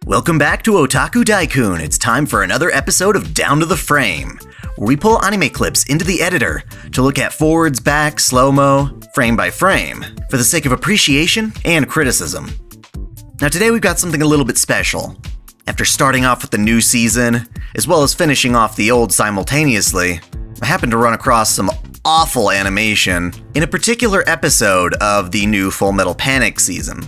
Welcome back to OtakuDaiKun. It's time for another episode of Down to the Frame, where we pull anime clips into the editor to look at forwards, back, slow-mo, frame by frame, for the sake of appreciation and criticism. Now today we've got something a little bit special. After starting off with the new season, as well as finishing off the old simultaneously, I happened to run across some awful animation in a particular episode of the new Full Metal Panic season.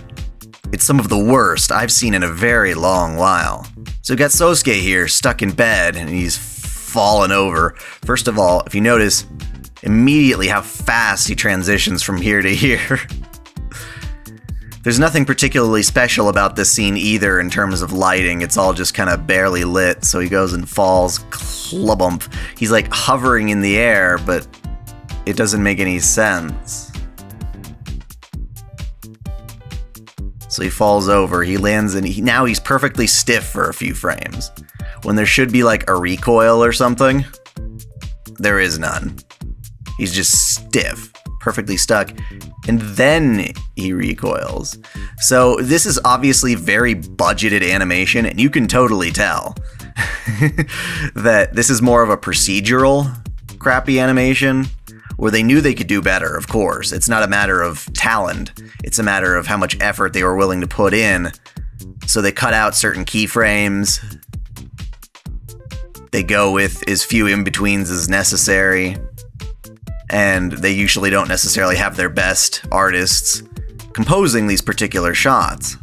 It's some of the worst I've seen in a very long while. So we got Sosuke here, stuck in bed, and he's fallen over. First of all, if you notice immediately how fast he transitions from here to here. There's nothing particularly special about this scene either in terms of lighting. It's all just kind of barely lit, so he goes and falls, clubump. He's like hovering in the air, but it doesn't make any sense. So he falls over, he lands, and now he's perfectly stiff for a few frames. When there should be like a recoil or something, there is none. He's just stiff, perfectly stuck, and then he recoils. So this is obviously very budgeted animation, and you can totally tell that this is more of a procedural crappy animation, where they knew they could do better, of course. It's not a matter of talent, it's a matter of how much effort they were willing to put in. So they cut out certain keyframes, they go with as few in-betweens as necessary, and they usually don't necessarily have their best artists composing these particular shots.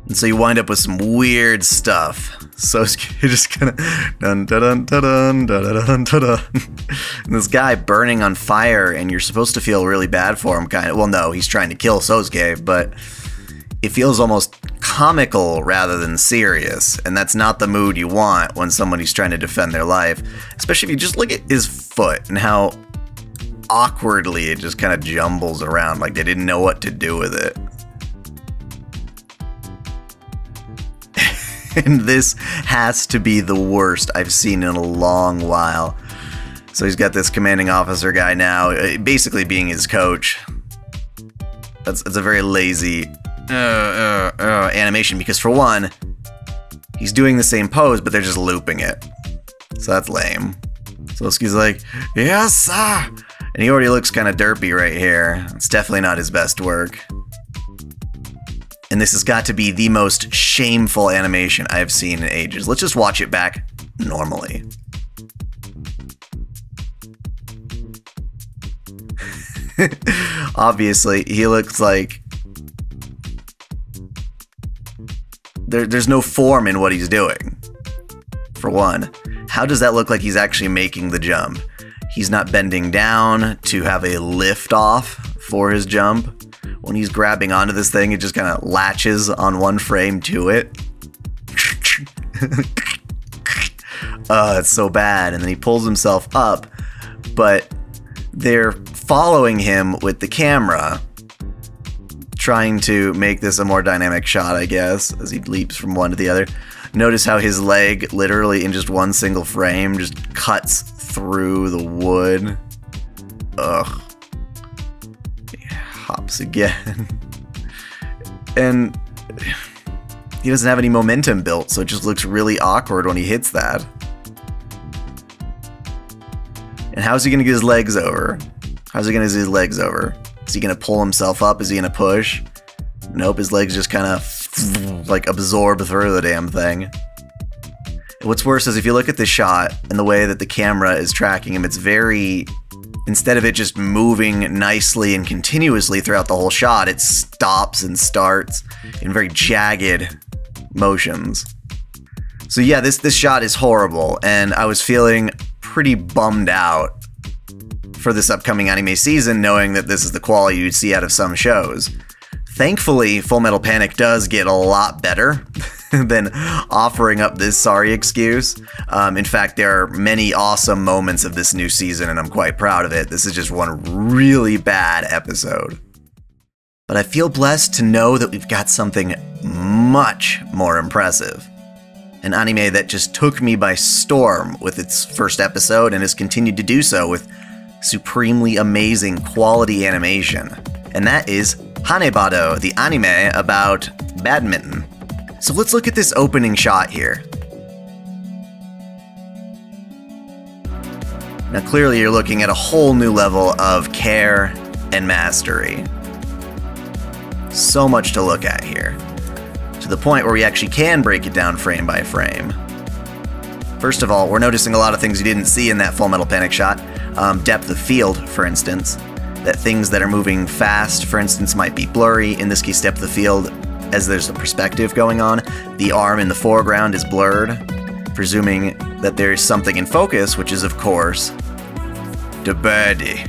And so you wind up with some weird stuff. So you're just kind of dun dun dun dun dun dun dun dun. And this guy burning on fire, and you're supposed to feel really bad for him, kind of. Well, no, he's trying to kill Sosuke, but it feels almost comical rather than serious, and that's not the mood you want when somebody's trying to defend their life. Especially if you just look at his foot and how awkwardly it just kind of jumbles around, like they didn't know what to do with it. And this has to be the worst I've seen in a long while. So he's got this commanding officer guy now, basically being his coach. It's a very lazy animation, because for one, he's doing the same pose, but they're just looping it. So that's lame. So Sosuke's like, yes, sir! And he already looks kind of derpy right here. It's definitely not his best work. And this has got to be the most shameful animation I've seen in ages. Let's just watch it back normally. Obviously, he looks like there's no form in what he's doing. For one, how does that look like he's actually making the jump? He's not bending down to have a lift off for his jump. When he's grabbing onto this thing, it just kind of latches on one frame to it. It's so bad. And then he pulls himself up, but they're following him with the camera, trying to make this a more dynamic shot, I guess, as he leaps from one to the other. Notice how his leg, literally in just one single frame, just cuts through the wood. Ugh. Hops again. And he doesn't have any momentum built, so it just looks really awkward when he hits that. And how's he gonna get his legs over? How's he gonna get his legs over? Is he gonna pull himself up? Is he gonna push? Nope, his legs just kind of like absorb through the damn thing. And what's worse is if you look at the shot and the way that the camera is tracking him, it's very... Instead of it just moving nicely and continuously throughout the whole shot, it stops and starts in very jagged motions. So yeah, this shot is horrible, and I was feeling pretty bummed out for this upcoming anime season, knowing that this is the quality you'd see out of some shows. Thankfully, Full Metal Panic does get a lot better than offering up this sorry excuse. In fact, there are many awesome moments of this new season, and I'm quite proud of it. This is just one really bad episode. But I feel blessed to know that we've got something much more impressive. An anime that just took me by storm with its first episode and has continued to do so with supremely amazing quality animation. And that is Hanebado, the anime about badminton. So let's look at this opening shot here. Now clearly you're looking at a whole new level of care and mastery. So much to look at here. To the point where we actually can break it down frame by frame. First of all, we're noticing a lot of things you didn't see in that Full Metal Panic shot. Depth of field, for instance. That things that are moving fast, for instance, might be blurry. In this case, depth of field, as there's a perspective going on. The arm in the foreground is blurred, presuming that there's something in focus, which is, of course, the birdie.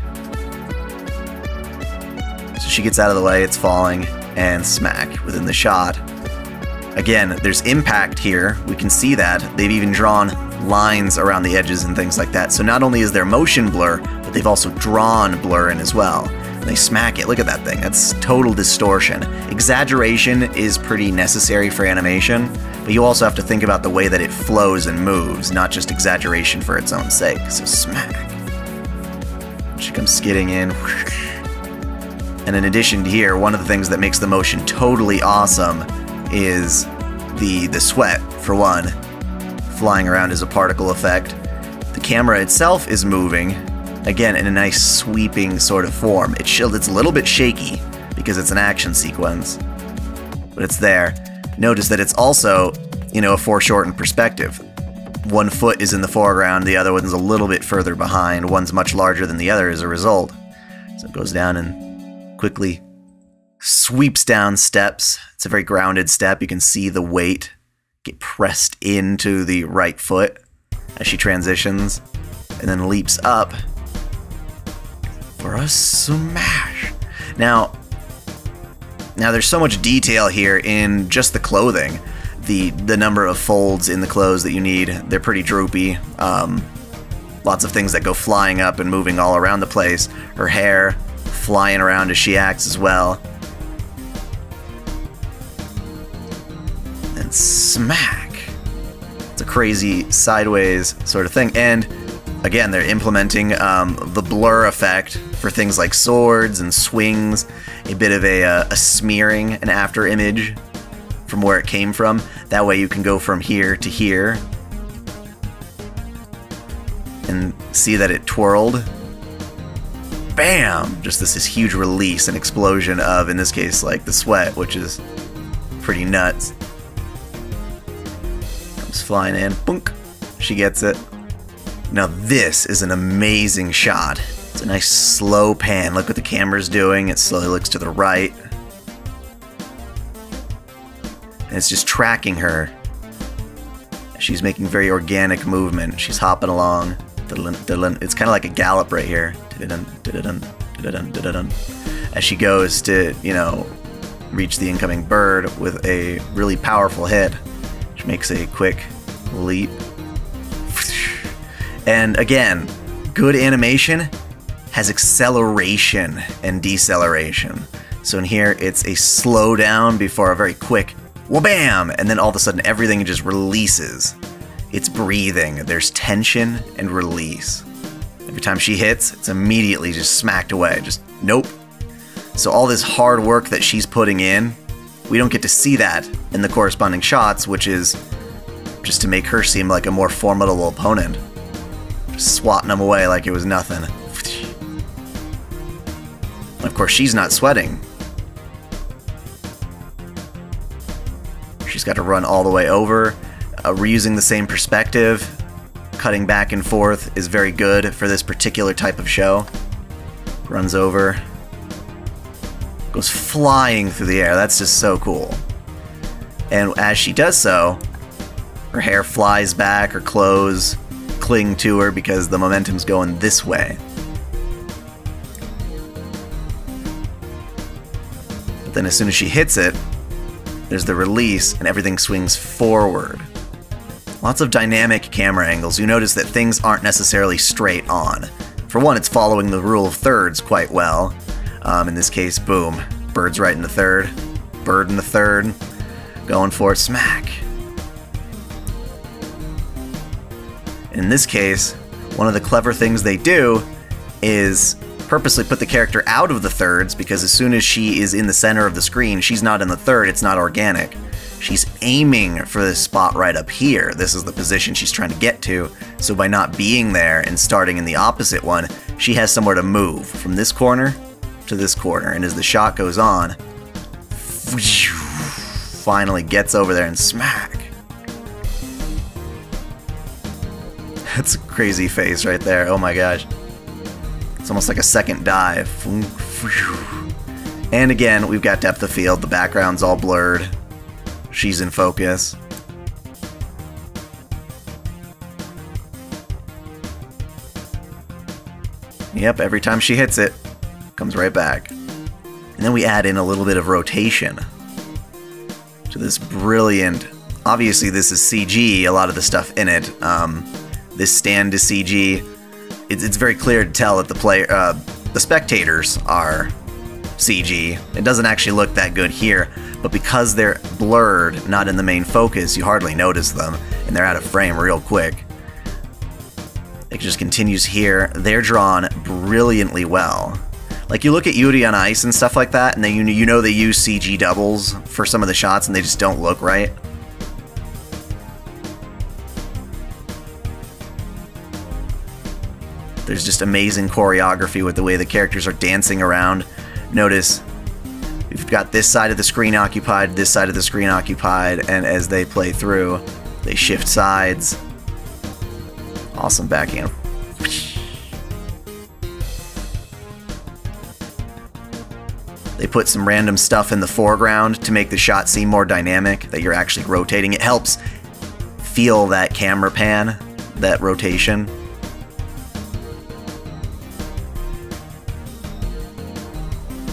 So she gets out of the way, it's falling, and smack within the shot. Again, there's impact here. We can see that. They've even drawn lines around the edges and things like that. So not only is there motion blur, but they've also drawn blur in as well. And they smack it. Look at that thing. That's total distortion. Exaggeration is pretty necessary for animation, but you also have to think about the way that it flows and moves, not just exaggeration for its own sake. So smack. She comes skidding in. And in addition to here, one of the things that makes the motion totally awesome is the sweat, for one. Flying around as a particle effect. The camera itself is moving, again, in a nice sweeping sort of form. It's a little bit shaky because it's an action sequence, but it's there. Notice that it's also, you know, a foreshortened perspective. One foot is in the foreground, the other one's a little bit further behind. One's much larger than the other as a result. So it goes down and quickly sweeps down steps. It's a very grounded step. You can see the weight get pressed into the right foot as she transitions, and then leaps up for a smash. Now there's so much detail here in just the clothing. The number of folds in the clothes that you need, they're pretty droopy. Lots of things that go flying up and moving all around the place. Her hair flying around as she acts as well. And smack. It's a crazy sideways sort of thing. And again, they're implementing the blur effect for things like swords and swings, a bit of a smearing, an after image from where it came from. That way you can go from here to here and see that it twirled. Bam! Just this huge release, an explosion of, in this case, like the sweat, which is pretty nuts. Comes flying in, boonk, she gets it. Now this is an amazing shot. It's a nice slow pan. Look what the camera's doing. It slowly looks to the right. And it's just tracking her. She's making very organic movement. She's hopping along. It's kind of like a gallop right here. As she goes to, you know, reach the incoming bird with a really powerful hit. She makes a quick leap. And again, good animation has acceleration and deceleration. So in here, it's a slowdown before a very quick wha-bam! And then all of a sudden, everything just releases. It's breathing. There's tension and release. Every time she hits, it's immediately just smacked away. Just, nope. So all this hard work that she's putting in, we don't get to see that in the corresponding shots, which is just to make her seem like a more formidable opponent. Just swatting them away like it was nothing. And of course, she's not sweating. She's got to run all the way over. Reusing the same perspective, cutting back and forth is very good for this particular type of show. Runs over. Goes flying through the air. That's just so cool. And as she does so, her hair flies back, her clothes cling to her because the momentum's going this way. But then as soon as she hits it, there's the release and everything swings forward. Lots of dynamic camera angles. You notice that things aren't necessarily straight on. For one, it's following the rule of thirds quite well. In this case, boom. Bird's right in the third. Bird in the third. Going for it, smack. In this case, one of the clever things they do is purposely put the character out of the thirds, because as soon as she is in the center of the screen, she's not in the third, it's not organic. she's aiming for this spot right up here. This is the position she's trying to get to. So by not being there and starting in the opposite one, she has somewhere to move from this corner to this corner. And as the shot goes on, finally gets over there and smack. That's a crazy face right there. Oh my gosh. It's almost like a second dive. And again, we've got depth of field. The background's all blurred. She's in focus. Yep, every time she hits it, comes right back. And then we add in a little bit of rotation to this brilliant... Obviously, this is CG, a lot of the stuff in it. This stand is CG. It's very clear to tell that the spectators are CG. It doesn't actually look that good here, but because they're blurred, not in the main focus, you hardly notice them, and they're out of frame real quick. It just continues here. They're drawn brilliantly well. Like, you look at Yuri on Ice and stuff like that, and you know they use CG doubles for some of the shots, and they just don't look right. There's just amazing choreography with the way the characters are dancing around. Notice, we've got this side of the screen occupied, this side of the screen occupied, and as they play through, they shift sides. Awesome backhand. They put some random stuff in the foreground to make the shot seem more dynamic, that you're actually rotating. It helps feel that camera pan, that rotation.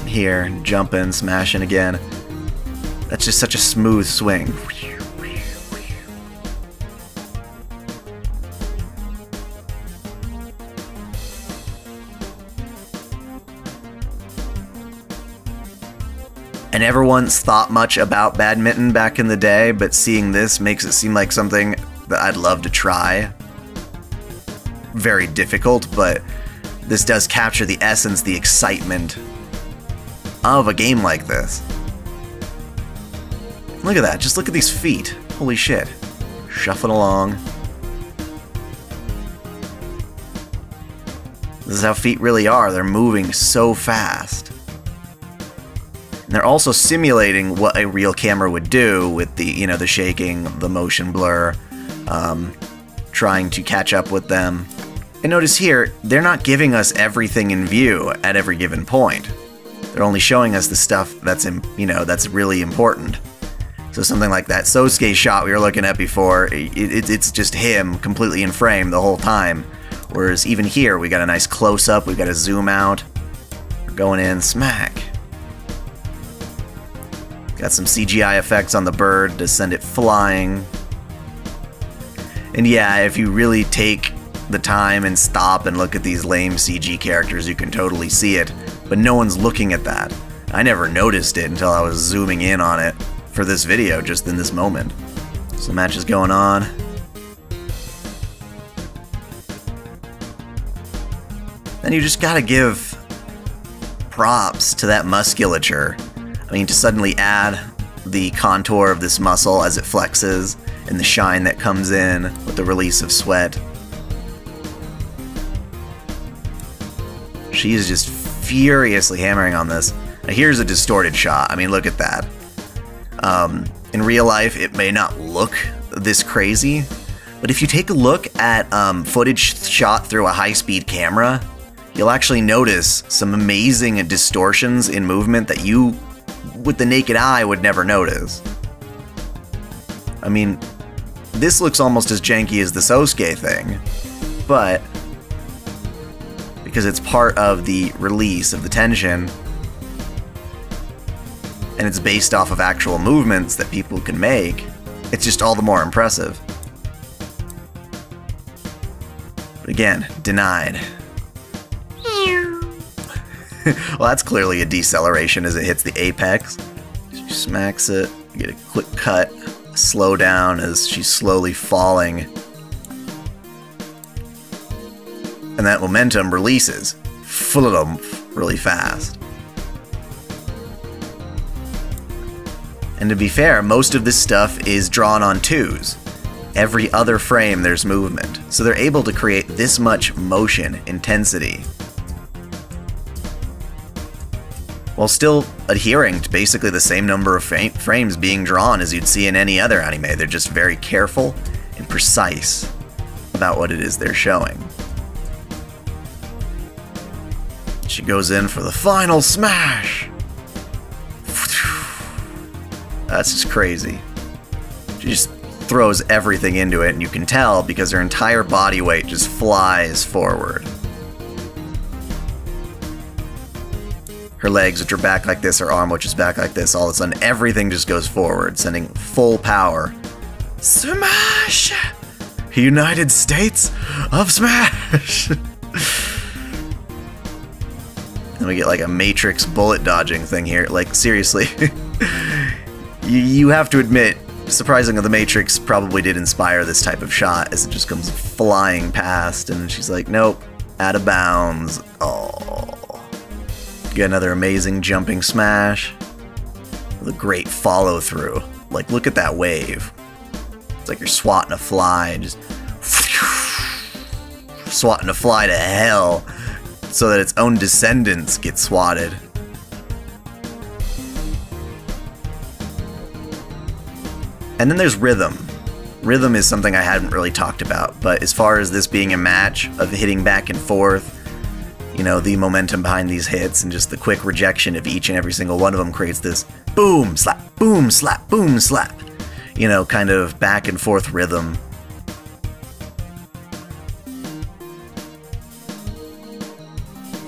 Here, jumping, smashing again. That's just such a smooth swing. I never once thought much about badminton back in the day, but seeing this makes it seem like something that I'd love to try. Very difficult, but this does capture the essence, the excitement of a game like this. Look at that, just look at these feet. Holy shit. Shuffling along. This is how feet really are. They're moving so fast. And they're also simulating what a real camera would do with the, you know, the shaking, the motion blur, trying to catch up with them. And notice here, they're not giving us everything in view at every given point. They're only showing us the stuff that's, that's really important. So something like that Sosuke shot we were looking at before, it's just him completely in frame the whole time. Whereas even here, we got a nice close-up, we got a zoom out. We're going in, smack. Got some CGI effects on the bird to send it flying. And yeah, if you really take the time and stop and look at these lame CG characters, you can totally see it. But no one's looking at that. I never noticed it until I was zooming in on it for this video, just in this moment. So the match is going on. Then you just gotta give props to that musculature. I mean, to suddenly add the contour of this muscle as it flexes, and the shine that comes in with the release of sweat. She is just furiously hammering on this. Now here's a distorted shot. I mean, look at that. In real life, it may not look this crazy, but if you take a look at footage shot through a high-speed camera, you'll actually notice some amazing distortions in movement that you, with the naked eye, would never notice. I mean, this looks almost as janky as the Sosuke thing, but because it's part of the release of the tension, and it's based off of actual movements that people can make, it's just all the more impressive. But again, denied. Well, that's clearly a deceleration as it hits the apex. She smacks it, you get a quick cut, a slow down as she's slowly falling. And that momentum releases, full of them really fast. And to be fair, most of this stuff is drawn on 2s. Every other frame there's movement, so they're able to create this much motion intensity while still adhering to basically the same number of frames being drawn as you'd see in any other anime. They're just very careful and precise about what it is they're showing. She goes in for the final smash! That's just crazy. She just throws everything into it, and you can tell because her entire body weight just flies forward. Her legs, which are back like this, her arm, which is back like this, all of a sudden everything just goes forward, sending full power. Smash! United States of Smash! And we get like a Matrix bullet dodging thing here. Like, seriously. you have to admit, surprisingly, the Matrix probably did inspire this type of shot as it just comes flying past, and she's like, nope, out of bounds. Oh. Get another amazing jumping smash with a great follow through. Like, look at that wave. It's like you're swatting a fly, just swatting a fly to hell so that its own descendants get swatted. And then there's rhythm. Rhythm is something I hadn't really talked about, but as far as this being a match of hitting back and forth, you know, the momentum behind these hits and just the quick rejection of each and every single one of them creates this boom, slap, boom, slap, boom, slap, you know, kind of back and forth rhythm.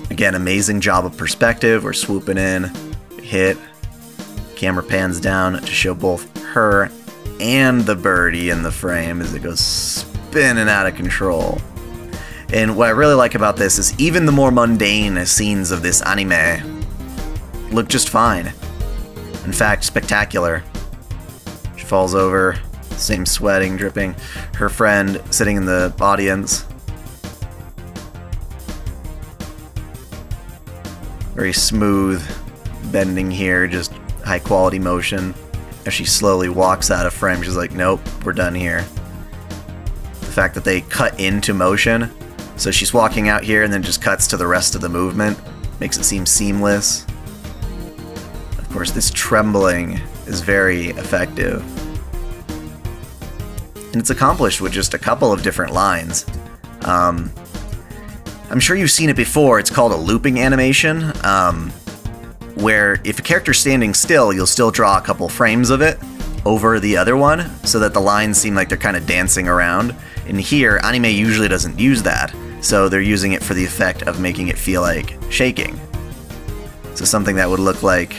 Again, amazing job of perspective. We're swooping in, hit, camera pans down to show both her and the birdie in the frame as it goes spinning out of control. And what I really like about this is even the more mundane scenes of this anime look just fine. In fact, spectacular. She falls over, same sweating, dripping. Her friend sitting in the audience. Very smooth bending here, just high quality motion. As she slowly walks out of frame, she's like, nope, we're done here. The fact that they cut into motion, so she's walking out here and then just cuts to the rest of the movement, makes it seem seamless. Of course, this trembling is very effective. And it's accomplished with just a couple of different lines. I'm sure you've seen it before. It's called a looping animation, where if a character's standing still, you'll still draw a couple frames of it over the other one so that the lines seem like they're kind of dancing around. And here, anime usually doesn't use that, so they're using it for the effect of making it feel like shaking. So something that would look like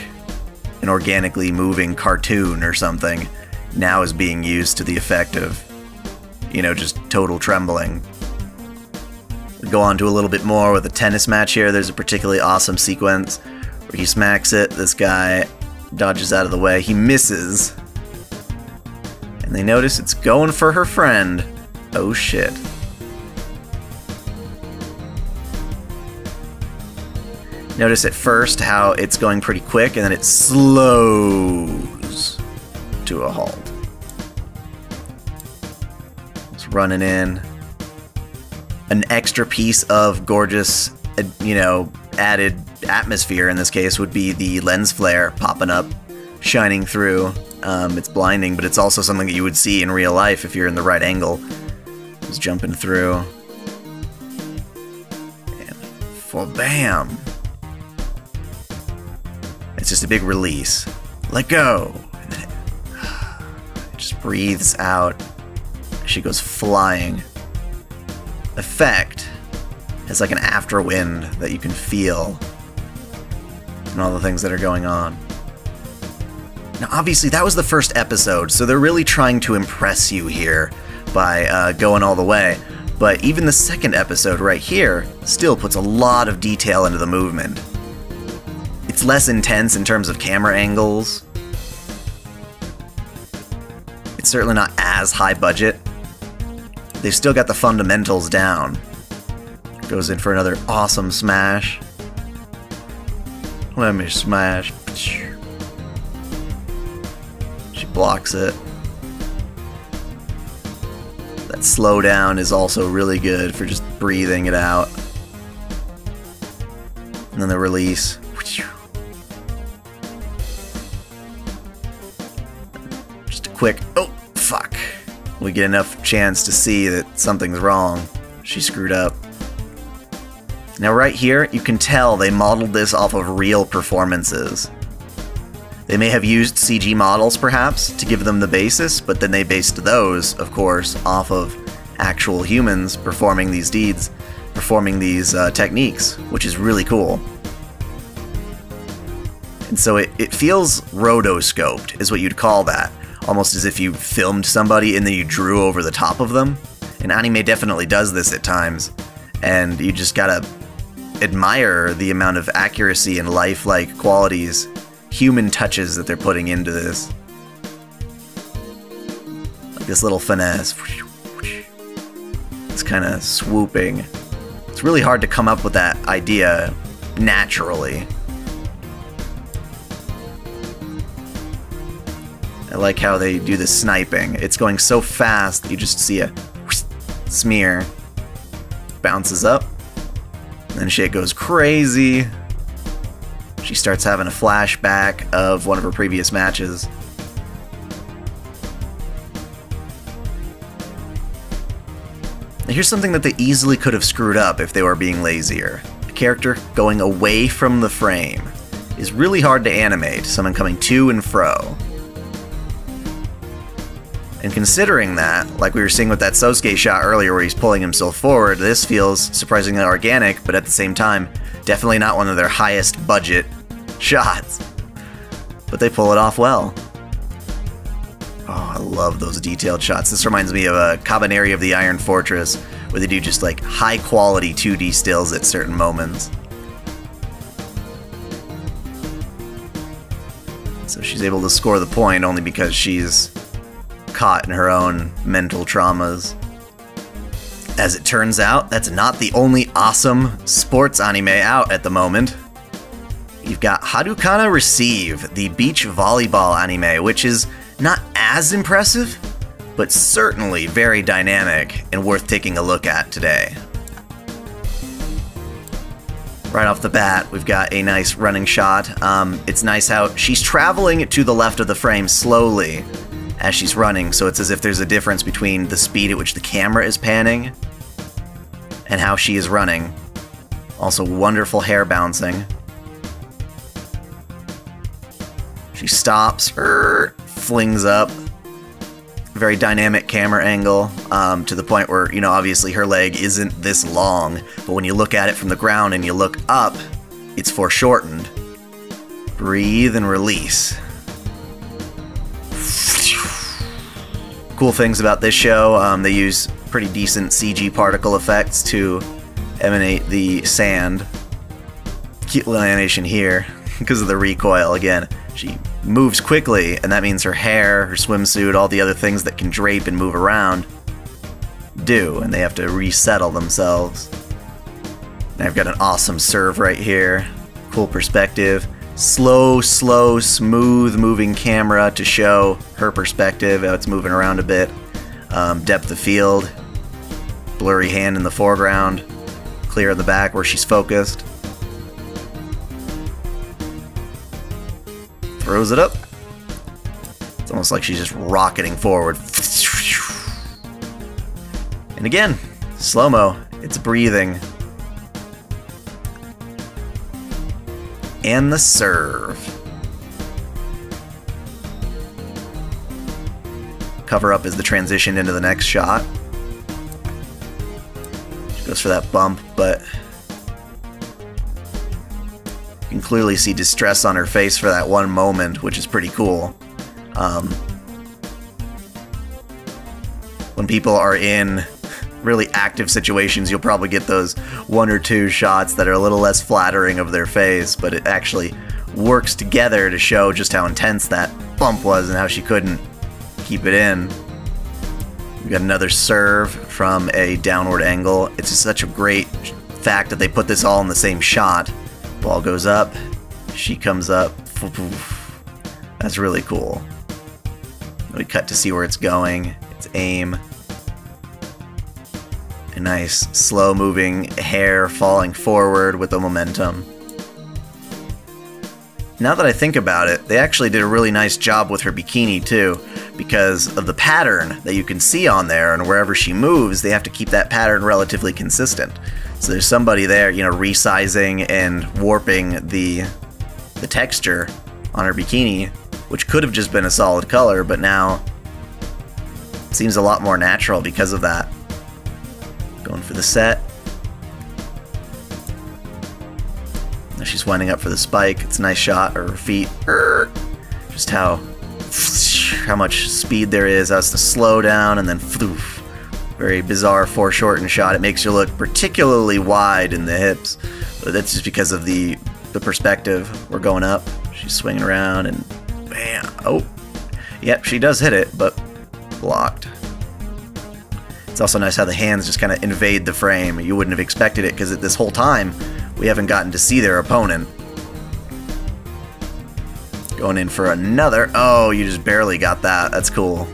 an organically moving cartoon or something now is being used to the effect of, you know, just total trembling. We'll go on to a little bit more with a tennis match here. There's a particularly awesome sequence where he smacks it, this guy dodges out of the way, he misses, and they notice it's going for her friend. Oh shit. Notice at first how it's going pretty quick and then it slows to a halt. It's running in. An extra piece of gorgeous, you know, added atmosphere in this case would be the lens flare popping up, shining through. It's blinding, but it's also something that you would see in real life if you're in the right angle. Just jumping through. And for bam! It's just a big release. Let go! And then it just breathes out. She goes flying. Effect has like an after wind that you can feel and all the things that are going on. Now obviously that was the first episode, so they're really trying to impress you here by going all the way, but even the second episode right here still puts a lot of detail into the movement. It's less intense in terms of camera angles. It's certainly not as high budget. They've still got the fundamentals down. Goes in for another awesome smash. Let me smash. blocks it. That slowdown is also really good for just breathing it out. And then the release. Just a quick, oh, fuck. We get enough chance to see that something's wrong. She screwed up. Now right here, you can tell they modeled this off of real performances. They may have used CG models, perhaps, to give them the basis, but then they based those, of course, off of actual humans performing these deeds, performing these techniques, which is really cool. And so it feels rotoscoped, is what you'd call that. Almost as if you filmed somebody and then you drew over the top of them. And anime definitely does this at times, and you just gotta admire the amount of accuracy and lifelike qualities, human touches that they're putting into this. Like this little finesse. It's kind of swooping. It's really hard to come up with that idea naturally. I like how they do the sniping. It's going so fast that you just see a smear. Bounces up. And then shit goes crazy. She starts having a flashback of one of her previous matches. Now here's something that they easily could have screwed up if they were being lazier. A character going away from the frame is really hard to animate, someone coming to and fro. And considering that, like we were seeing with that Sosuke shot earlier where he's pulling himself forward, this feels surprisingly organic, but at the same time, definitely not one of their highest budget shots. But they pull it off well. Oh, I love those detailed shots. This reminds me of a Cabaneri of the Iron Fortress, where they do just like high quality 2D stills at certain moments. So she's able to score the point only because she's caught in her own mental traumas. As it turns out, that's not the only awesome sports anime out at the moment. You've got Harukana Receive, the beach volleyball anime, which is not as impressive, but certainly very dynamic and worth taking a look at today. Right off the bat, we've got a nice running shot. It's nice how she's traveling to the left of the frame slowly as she's running, so it's as if there's a difference between the speed at which the camera is panning and how she is running. Also, wonderful hair bouncing. She stops, flings up. Very dynamic camera angle, to the point where, you know, obviously her leg isn't this long, but when you look at it from the ground and you look up, it's foreshortened. Breathe and release. Cool things about this show, they use pretty decent CG particle effects to emanate the sand. Cute little animation here, because of the recoil again. She moves quickly, and that means her hair, her swimsuit, all the other things that can drape and move around do, and they have to resettle themselves. And I've got an awesome serve right here. Cool perspective. Slow, smooth moving camera to show her perspective, how it's moving around a bit. Depth of field. Blurry hand in the foreground. Clear in the back where she's focused. Throws it up. It's almost like she's just rocketing forward. And again, slow-mo. It's breathing. And the serve. Cover up as the transition into the next shot. She goes for that bump, but you can clearly see distress on her face for that one moment, which is pretty cool. When people are in really active situations, you'll probably get those one or two shots that are a little less flattering of their face, but it actually works together to show just how intense that bump was and how she couldn't keep it in. We got another serve from a downward angle. It's just such a great fact that they put this all in the same shot. Ball goes up, she comes up. That's really cool. We cut to see where it's going. Its aim. A nice slow moving hair falling forward with the momentum. Now that I think about it, they actually did a really nice job with her bikini too, because of the pattern that you can see on there, and wherever she moves, they have to keep that pattern relatively consistent. So there's somebody there, you know, resizing and warping the texture on her bikini, which could have just been a solid color, but now it seems a lot more natural because of that. Going for the set. Now she's winding up for the spike. It's a nice shot, or her feet. Just how much speed there is. That's the slow down, and then very bizarre foreshortened shot. It makes you look particularly wide in the hips, but that's just because of the perspective. We're going up. She's swinging around, and bam. Oh, yep, she does hit it, but blocked. It's also nice how the hands just kind of invade the frame. You wouldn't have expected it, because this whole time we haven't gotten to see their opponent. Going in for another. Oh, you just barely got that. That's cool.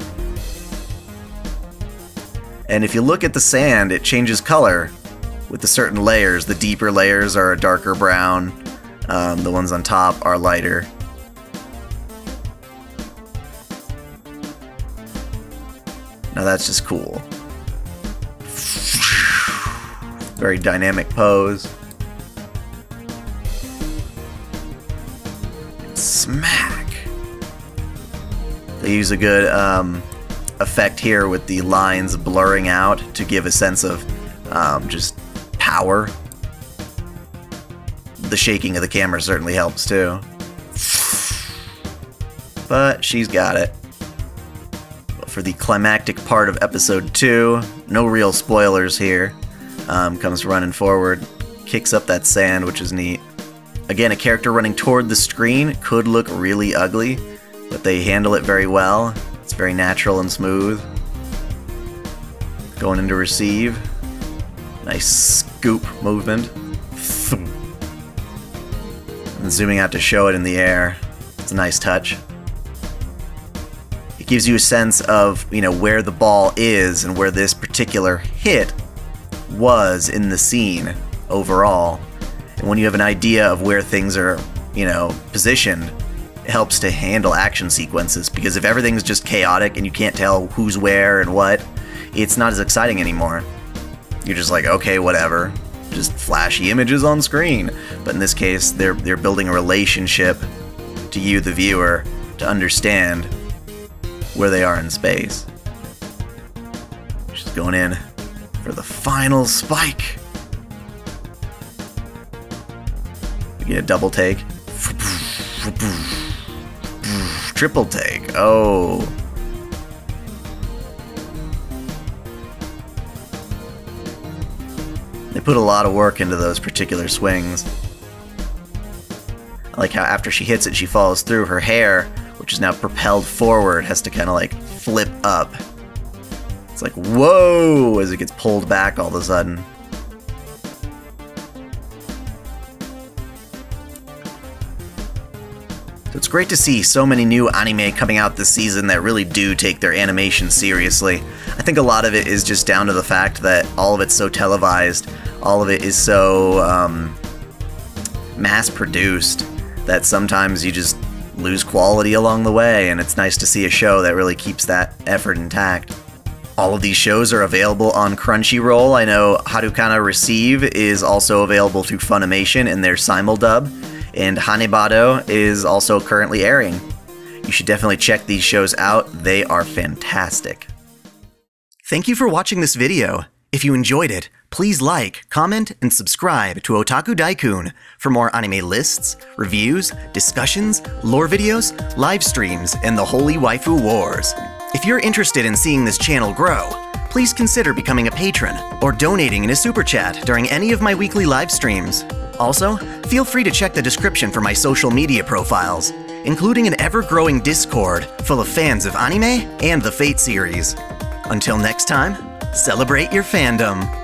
And if you look at the sand, it changes color with the certain layers. The deeper layers are a darker brown. The ones on top are lighter. Now that's just cool. Very dynamic pose. Smack! They use a good effect here with the lines blurring out to give a sense of just power. The shaking of the camera certainly helps too. But she's got it. But for the climactic part of episode 2, no real spoilers here. Comes running forward, kicks up that sand, which is neat. Again, a character running toward the screen could look really ugly, but they handle it very well. It's very natural and smooth. Going into receive. Nice scoop movement. And zooming out to show it in the air. It's a nice touch. It gives you a sense of, you know, where the ball is and where this particular hit was in the scene overall. And when you have an idea of where things are, you know, positioned, it helps to handle action sequences, because if everything's just chaotic and you can't tell who's where and what, it's not as exciting anymore. You're just like, okay, whatever. Just flashy images on screen. But in this case, they're building a relationship to you, the viewer, to understand where they are in space. She's going in for the final spike. We get a double take. Triple take. Oh. They put a lot of work into those particular swings. I like how after she hits it, she follows through. Her hair, which is now propelled forward, has to kind of like flip up. It's like, whoa, as it gets pulled back all of a sudden. So it's great to see so many new anime coming out this season that really do take their animation seriously. I think a lot of it is just down to the fact that all of it's so televised, all of it is so mass-produced, that sometimes you just lose quality along the way, and it's nice to see a show that really keeps that effort intact. All of these shows are available on Crunchyroll. I know Harukana Receive is also available through Funimation in their simuldub, and Hanebado is also currently airing. You should definitely check these shows out. They are fantastic. Thank you for watching this video. If you enjoyed it, please like, comment, and subscribe to OtakuDaiKun for more anime lists, reviews, discussions, lore videos, live streams, and the Holy Waifu Wars. If you're interested in seeing this channel grow, please consider becoming a patron or donating in a super chat during any of my weekly live streams. Also, feel free to check the description for my social media profiles, including an ever-growing Discord full of fans of anime and the Fate series. Until next time, celebrate your fandom.